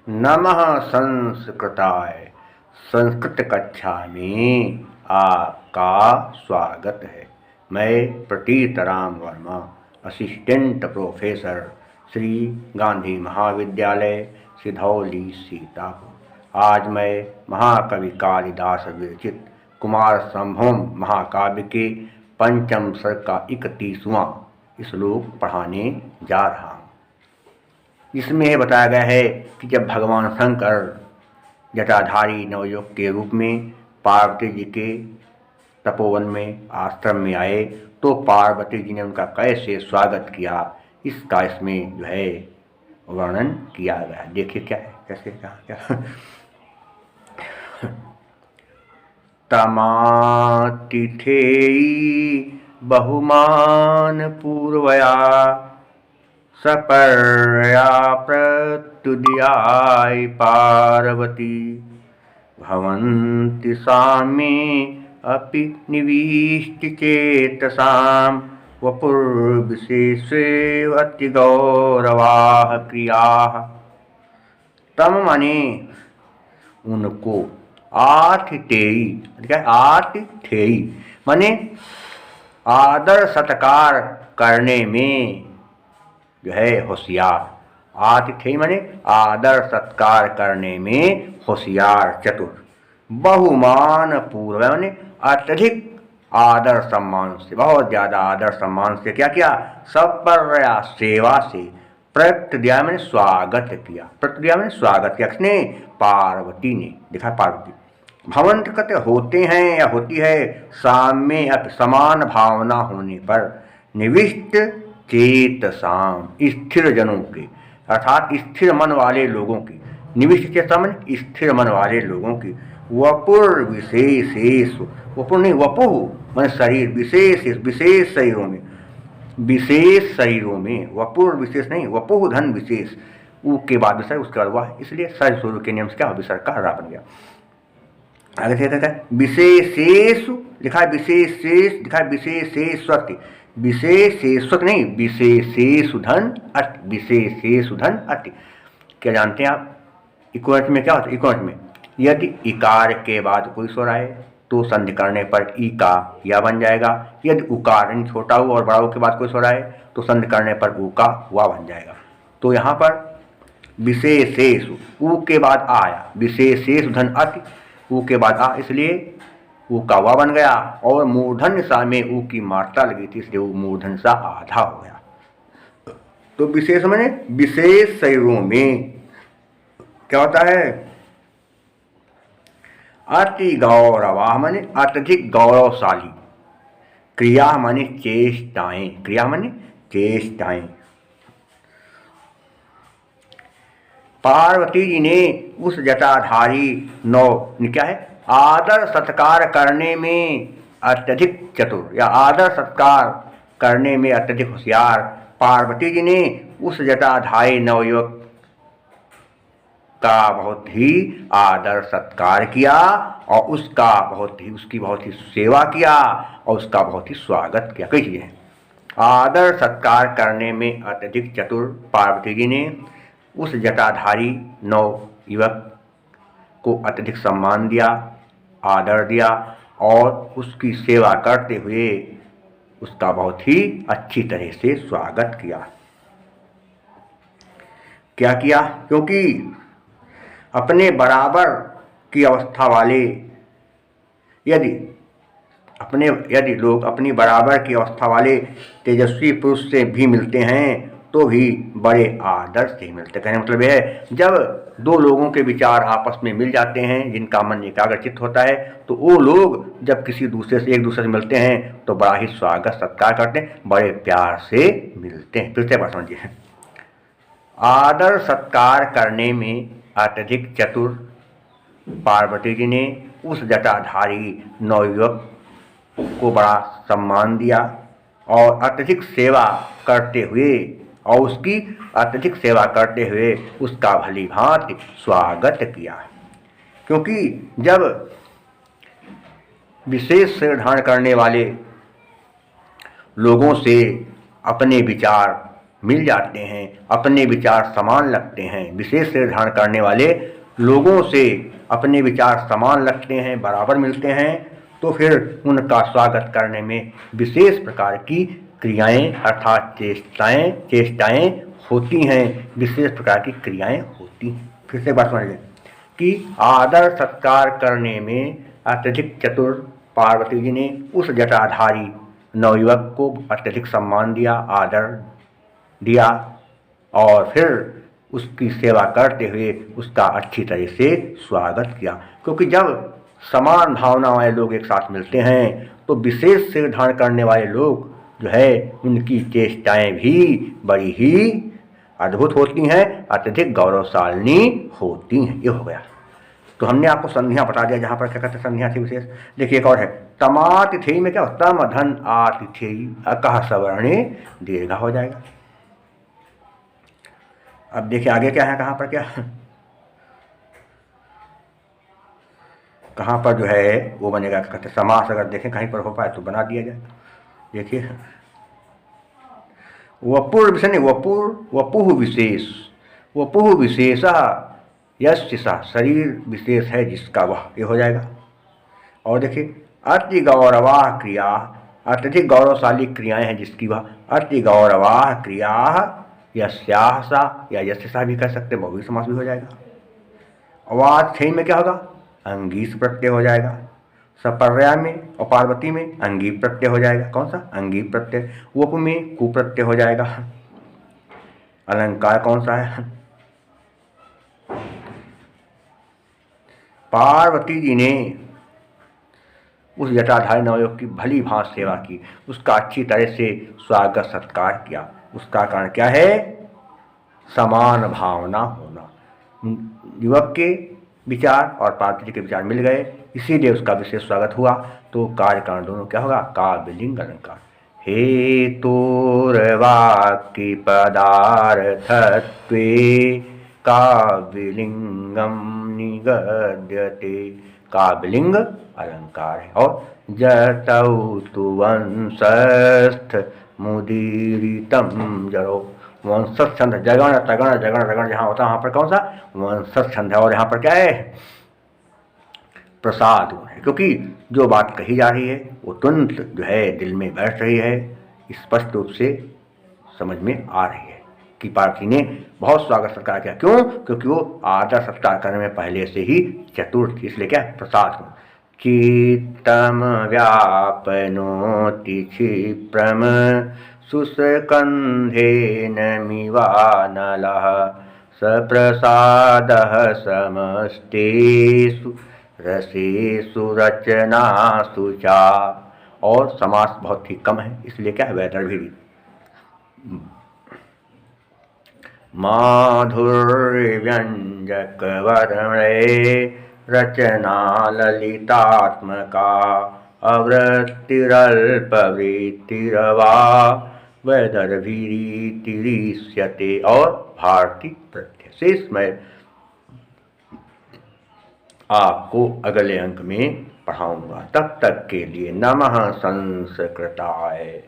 नमः संस्कृताय। संस्कृत कक्षा में आपका स्वागत है। मैं प्रतीत राम वर्मा, असिस्टेंट प्रोफेसर, श्री गांधी महाविद्यालय, सिधौली, सीतापुर। आज मैं महाकवि कालिदास विरचित कुमार संभवम महाकाव्य के पंचम सर्ग का 31वां श्लोक पढ़ाने जा रहा हूँ। इसमें यह बताया गया है कि जब भगवान शंकर जटाधारी नवयुवक के रूप में पार्वती जी के तपोवन में आश्रम में आए तो पार्वती जी ने उनका कैसे स्वागत किया, इसका इसमें जो है वर्णन किया गया। देखिए क्या है, कैसे क्या तमातिथेयी बहुमान पूर्वया सपर्या प्रत्युदयाय पार्वती भवन्ति सामे अपि निविष्टि चेतसां वपुर्विशेषे अतिगौरवाः क्रियाः। तम माने उनको, आतिथेयी आतिथेयी माने आदर सत्कार करने में जो है होशियार। आतिथेयी माने आदर सत्कार करने में होशियार, चतुर। बहुमान पूर्व माने अत्यधिक आदर सम्मान से, बहुत ज्यादा आदर सम्मान से क्या किया, सपर्या सेवा से, प्रत्युदया मैंने स्वागत किया। प्रत्युदया मैंने स्वागत किया, किसने, पार्वती ने। देखा पार्वती। भवंत कहते होते हैं या होती है, साम्य समान भावना होने पर, निविष्ट चेतसाम स्थिर जनों के, अर्थात स्थिर मन वाले लोगों की, निविष्ट चेतसा मन स्थिर मन वाले लोगों की, वपुर विशेषेश, वपुर नहीं वपुह मन शरीर, विशेष विशेष शरीरों में, विशेष शरीरों में, वपुर विशेष नहीं, वपुह धन विशेष, ऊ के बाद विसर्ग उसके बाद हुआ, इसलिए सज शुरू के नियम से क्या विसर्ग का हरा बन गया। आगे से कहता है विशेषेश, लिखा है विशेषेश, लिखा है विशेषेश्वति, विशेषेश्वत नहीं, विशेषेशुधन अति, विशेषेशुधन अति। क्या जानते हैं आप इक्वट में क्या होता है? इक्वट में यदि इकार के बाद कोई स्वर आए तो संधि करने पर ई का या बन जाएगा। यदि उकार छोटा हो और बड़ा हो के बाद कोई स्वर आए तो संधि करने पर ऊ का वा बन जाएगा। तो यहाँ पर विशेषेश, ऊ के बाद आया, विशेषेशुधन अति, ऊ के बाद आ, इसलिए ऊ का वा बन गया। और मूर्धन्य सा में ऊ की मात्रा लगी थी, इसलिए वो मूर्धन्य सा आधा हो गया। तो विशेष माने विशेष शरीरों में क्या होता है, अति गौरवा माने अत्यधिक गौरवशाली, क्रिया माने चेष्टाएं, क्रिया माने चेष्टाएं। पार्वती जी ने उस जटाधारी क्या है, आदर सत्कार करने में अत्यधिक चतुर या आदर सत्कार करने में अत्यधिक होशियार पार्वती जी ने उस जटाधारी नवयुवक का बहुत ही आदर सत्कार किया और उसकी बहुत ही सेवा किया और उसका बहुत ही स्वागत किया। कई चीजें हैं। आदर सत्कार करने में अत्यधिक चतुर पार्वती जी ने उस जटाधारी नवयुवक को अत्यधिक सम्मान दिया, आदर दिया और उसकी सेवा करते हुए उसका बहुत ही अच्छी तरह से स्वागत किया। क्या किया? क्योंकि अपने बराबर की अवस्था वाले यदि लोग अपनी बराबर की अवस्था वाले तेजस्वी पुरुष से भी मिलते हैं तो भी बड़े आदर से मिलते। कहने मतलब यह है, जब दो लोगों के विचार आपस में मिल जाते हैं, जिनका मन एकाग्रचित होता है, तो वो लोग जब एक दूसरे से मिलते हैं तो बड़ा ही स्वागत सत्कार करते हैं, बड़े प्यार से मिलते हैं। फिर से बात समझिए, आदर सत्कार करने में अत्यधिक चतुर पार्वती जी ने उस जटाधारी नवयुवक को बड़ा सम्मान दिया और अत्यधिक सेवा करते हुए उसका भली भांति स्वागत किया। क्योंकि जब विशेष शरीर धारण करने वाले लोगों से अपने विचार मिल जाते हैं, अपने विचार समान लगते हैं। विशेष शरीर धारण करने वाले लोगों से अपने विचार समान लगते हैं, बराबर मिलते हैं, तो फिर उनका स्वागत करने में विशेष प्रकार की क्रियाएं अर्थात चेष्टाएं होती हैं, विशेष प्रकार की क्रियाएं होती हैं। फिर से बात समझ लें कि आदर सत्कार करने में अत्यधिक चतुर पार्वती जी ने उस जटाधारी नवयुवक को अत्यधिक सम्मान दिया, आदर दिया, और फिर उसकी सेवा करते हुए उसका अच्छी तरह से स्वागत किया। क्योंकि जब समान भावना वाले लोग एक साथ मिलते हैं तो विशेष शरीर धारण करने वाले लोग जो है उनकी चेष्टाएं भी बड़ी ही अद्भुत होती हैं, अत्यधिक गौरवशालिनी होती हैं। ये हो गया। तो हमने आपको संधियां बता दिया, जहां पर क्या कहते हैं संधियां थी विशेष। देखिए एक और है, तमातिथेयी में क्या होता है, तम धन आतिथेयी अकह सवर्णे दीर्घ हो जाएगा। अब देखिए आगे क्या है, कहां पर क्या, कहां पर जो है वो बनेगा, कहते समास अगर देखें कहीं पर हो पाए तो बना दिया जाए। देखिए वपुर विशेष नहीं, वपुह विशेष, वपुह विशेष यस्य सा, शरीर विशेष है जिसका वह, ये हो जाएगा। और देखिए अति गौरवाह क्रिया, अत्यधिक गौरवशाली क्रियाएं हैं जिसकी वह, अति गौरवाह क्रिया यस्याह सा, या यस्य सा भी कर सकते, बहुवी समास भी हो जाएगा। अवाज छई में क्या होगा, अंगीस प्रत्यय हो जाएगा। सपर्या में और पार्वती में अंगी प्रत्यय हो जाएगा। कौन सा, अंगी प्रत्यय। वप में कु प्रत्यय हो जाएगा। अलंकार कौन सा है, पार्वती जी ने उस जटाधारी नवयुवक की भली भांति सेवा की, उसका अच्छी तरह से स्वागत सत्कार किया। उसका कारण क्या है, समान भावना होना। युवक के विचार और पार्वती जी के विचार मिल गए, इसीलिए उसका विशेष स्वागत हुआ। तो कार्य कारण दोनों क्या होगा, काव्यलिंग अलंकार। हेतुर्वाक्य पदार्थत्वे काव्यलिंगम निगद्यते, काव्यलिंग अलंकार है। और जतौ तु वंशस्थ मुदीरितम जरो, वंशस्थ छंद, जगण तगण जगण रगण जहां होता है वहां पर कौन सा, वंशस्थ छंद है। और यहाँ पर क्या है, प्रसाद है, क्योंकि जो बात कही जा रही है वो तुरंत जो है दिल में बैठ रही है, स्पष्ट रूप से समझ में आ रही है कि पार्वती ने बहुत स्वागत सत्कार किया। क्यों, क्योंकि वो आदर सत्कार करने में पहले से ही चतुर थी, इसलिए क्या, प्रसाद। चित्तम व्यापनोति क्षिप्रम सुस्कंधेन मिवानलः सप्रसादः समस्तेषु रसेषु रचनासु चा। और समास बहुत ही कम है, इसलिए क्या है, वैदर्भी। माधुर्य व्यंजक वर्णे रचना ललितात्मका अवृत्तिरल्पवृत्तिरवा वैदर्भीरीतिरिष्यते। और भारती प्रत्यय से मैं आपको अगले अंक में पढ़ाऊंगा। तब तक के लिए नमः संस्कृताय।